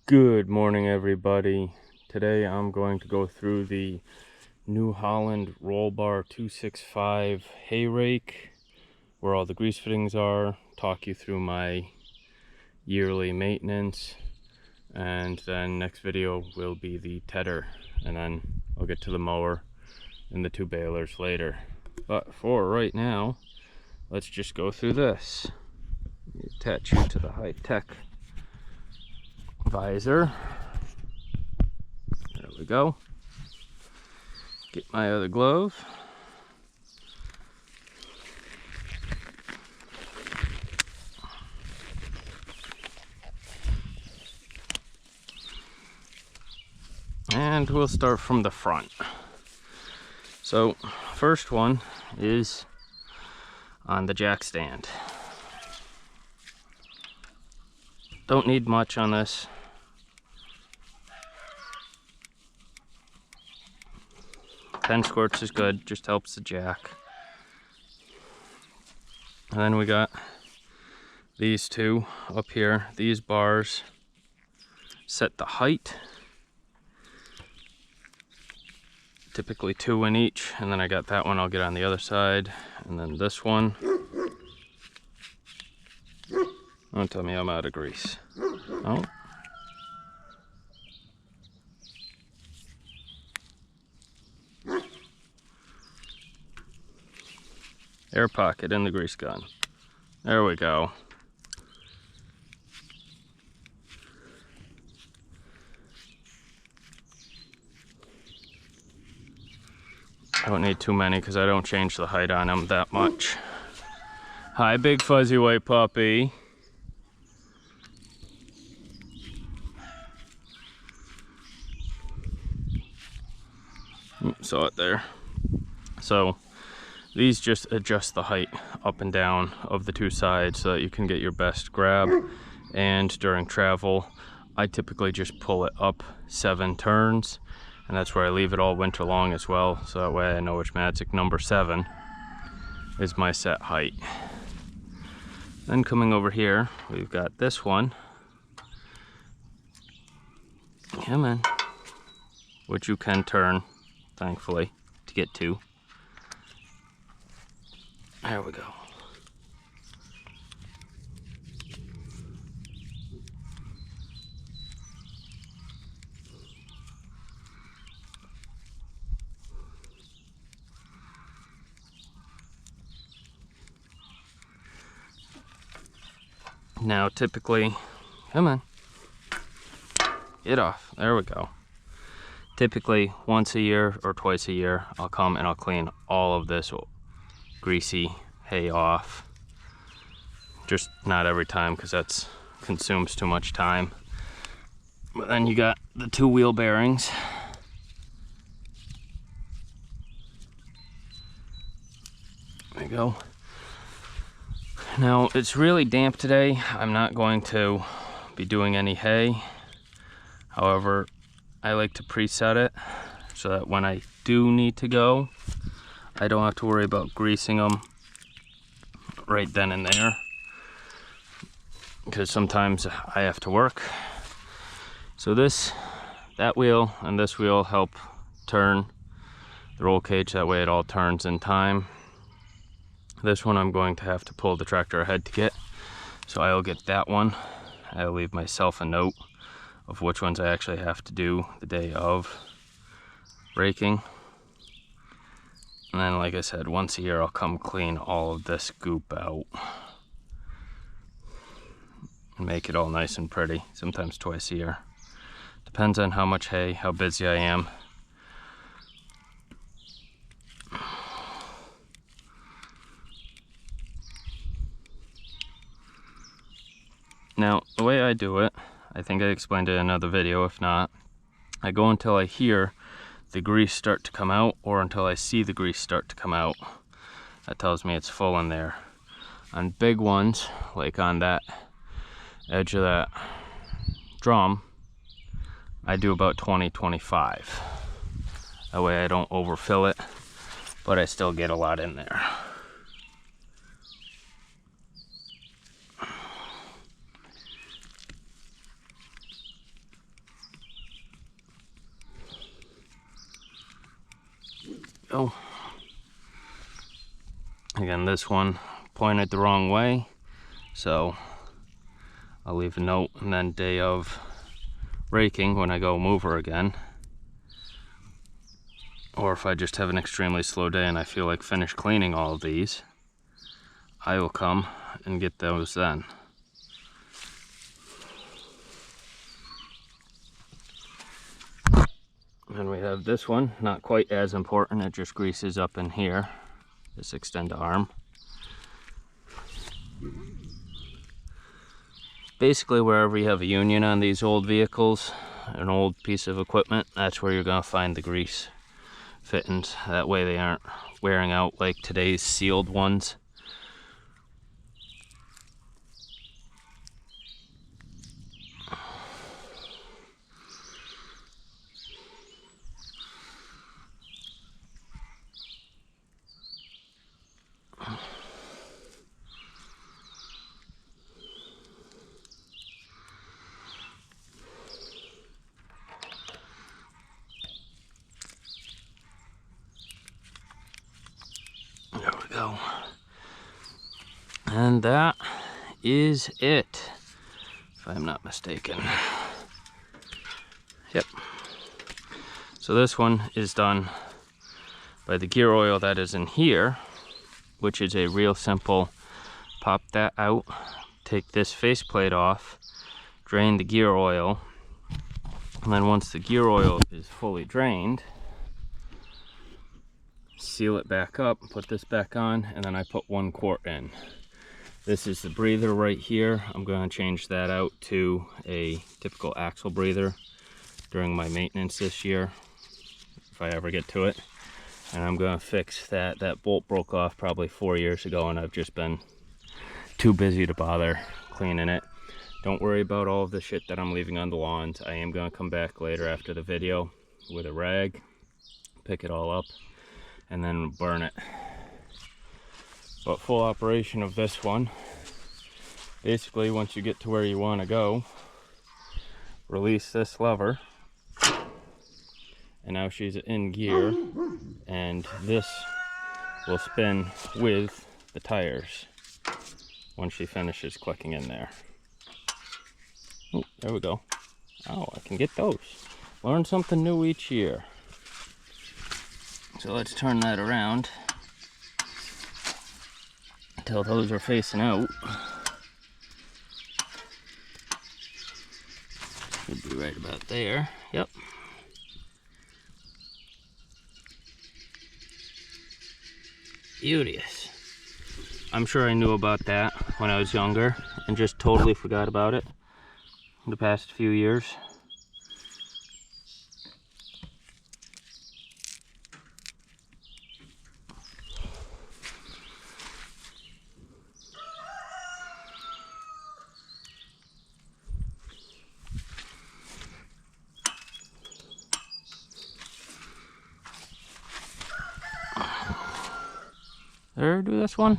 Good morning, everybody. Today I'm going to go through the New Holland Roll Bar 265 Hay Rake, where all the grease fittings are, talk you through my yearly maintenance, and then next video will be the tedder, and then I'll get to the mower and the two balers later. But for right now, let's just go through this. Attach you to the high-tech visor. There we go. Get my other glove. And we'll start from the front. So, first one is on the jack stand. Don't need much on this. Ten squirts is good, just helps the jack. And then we got these two up here. These bars set the height, typically 2 in each, and then I got that one I'll get on the other side, and then this one. Don't tell me I'm out of grease. Oh. Air pocket in the grease gun. There we go. I don't need too many because I don't change the height on them that much. Hi, big fuzzy white puppy. Saw it there. So these just adjust the height up and down of the two sides so that you can get your best grab. And during travel, I typically just pull it up 7 turns, and that's where I leave it all winter long as well, so that way I know which magic number 7 is my set height. Then coming over here, we've got this one. Come on. Which you can turn, thankfully, to get to. There we go. Now typically, come on, get off, there we go. Typically once a year or twice a year, I'll come and I'll clean all of this greasy hay off. Just not every time because that consumes too much time. But then you got the 2 wheel bearings. There you go. Now it's really damp today. I'm not going to be doing any hay. However, I like to preset it so that when I do need to go, I don't have to worry about greasing them right then and there, because sometimes I have to work. So that wheel and this wheel help turn the roll cage, that way it all turns in time. This one I'm going to have to pull the tractor ahead to get, so I'll get that one. I'll leave myself a note of which ones I actually have to do the day of raking. And then, like I said, once a year I'll come clean all of this goop out and make it all nice and pretty, sometimes twice a year. Depends on how much hay, how busy I am. Now, the way I do it, I think I explained it in another video. If not, I go until I hear the grease start to come out, or until I see the grease start to come out. That tells me it's full in there. On big ones, like on that edge of that drum, I do about 20-25. That way I don't overfill it, but I still get a lot in there. go. Again, this one pointed the wrong way, so I'll leave a note, and then day of raking, when I go move her again, or if I just have an extremely slow day and I feel like finish cleaning all of these, I will come and get those then. And we have this one, not quite as important, it just greases up in here, this extend arm. Basically wherever you have a union on these old vehicles, an old piece of equipment, that's where you're going to find the grease fittings. That way they aren't wearing out like today's sealed ones. There we go. And that is it, if I'm not mistaken. Yep. So this one is done by the gear oil that is in here, which is a real simple, pop that out, take this faceplate off, drain the gear oil, and then once the gear oil is fully drained, seal it back up, put this back on, and then I put 1 quart in. This is the breather right here. I'm going to change that out to a typical axle breather during my maintenance this year, if I ever get to it. And I'm going to fix that. That bolt broke off probably 4 years ago, and I've just been too busy to bother cleaning it. Don't worry about all of the shit that I'm leaving on the lawns. I am going to come back later after the video with a rag, pick it all up, and then burn it. But full operation of this one, basically once you get to where you want to go, release this lever, and now she's in gear, and this will spin with the tires once she finishes clicking in there. Oh, there we go. Oh, I can get those. Learn something new each year. So let's turn that around until those are facing out. Should be right about there. Yep. Beauteous. I'm sure I knew about that when I was younger and just totally forgot about it in the past few years. There, do this one.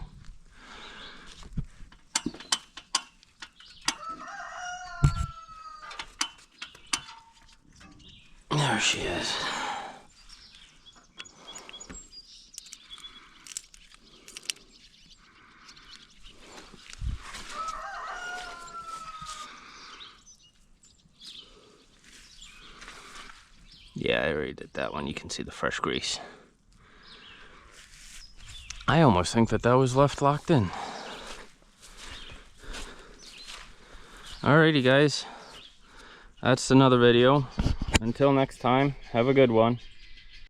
There she is. Yeah, I already did that one. You can see the fresh grease. I almost think that was left locked in. Alrighty guys, that's another video. Until next time, have a good one.